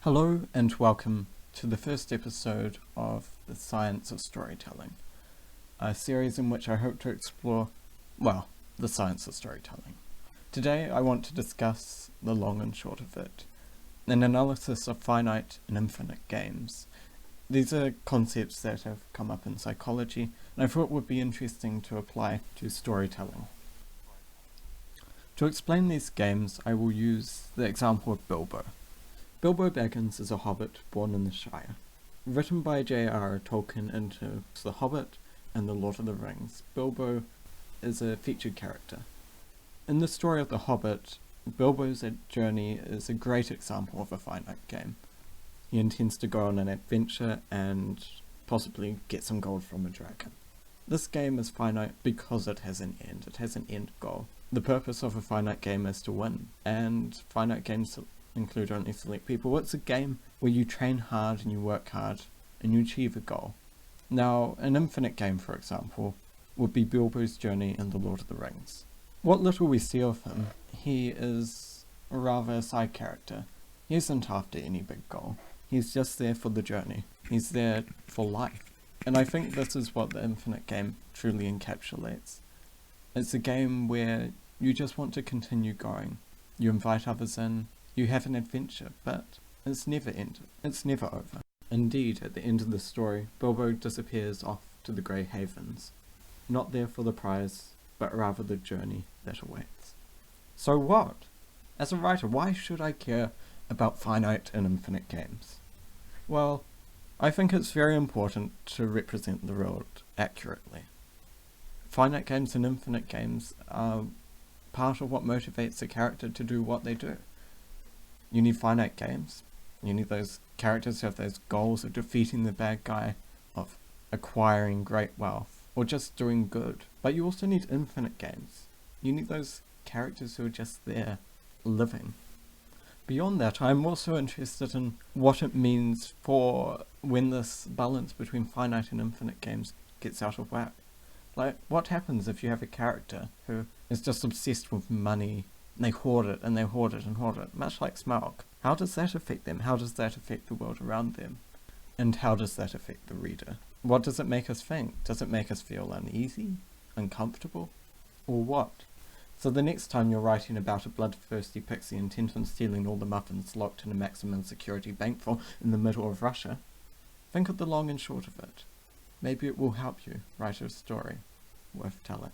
Hello and welcome to the first episode of The Science of Storytelling, a series in which I hope to explore, the science of storytelling. Today I want to discuss the long and short of it, an analysis of finite and infinite games. These are concepts that have come up in psychology, and I thought would be interesting to apply to storytelling. To explain these games, I will use the example of Bilbo. Bilbo Baggins is a hobbit born in the Shire. Written by J.R.R. Tolkien into The Hobbit and The Lord of the Rings, Bilbo is a featured character. In the story of The Hobbit, Bilbo's journey is a great example of a finite game. He intends to go on an adventure and possibly get some gold from a dragon. This game is finite because it has an end. It has an end goal. The purpose of a finite game is to win, and finite games include only select people. It's a game where you train hard and you work hard and you achieve a goal. Now, an infinite game, for example, would be Bilbo's journey in The Lord of the Rings. What little we see of him, he is rather a side character. He isn't after any big goal. He's just there for the journey. He's there for life. And I think this is what the infinite game truly encapsulates. It's a game where you just want to continue going. You invite others in, you have an adventure, but it's never ended. It's never over. Indeed, at the end of the story, Bilbo disappears off to the Grey Havens. Not there for the prize, but rather the journey that awaits. So what? As a writer, why should I care about finite and infinite games? Well, I think it's very important to represent the world accurately. Finite games and infinite games are part of what motivates a character to do what they do. You need finite games. You need those characters who have those goals of defeating the bad guy, of acquiring great wealth, or just doing good. But you also need infinite games. You need those characters who are just there, living. Beyond that, I'm also interested in what it means for when this balance between finite and infinite games gets out of whack. Like, what happens if you have a character who is just obsessed with money, and they hoard it, and they hoard it, and hoard it, much like Smaug? How does that affect them? How does that affect the world around them? And how does that affect the reader? What does it make us think? Does it make us feel uneasy? Uncomfortable? Or what? So the next time you're writing about a bloodthirsty pixie intent on stealing all the muffins locked in a maximum security bank vault in the middle of Russia, think of the long and short of it. Maybe it will help you write a story worth telling.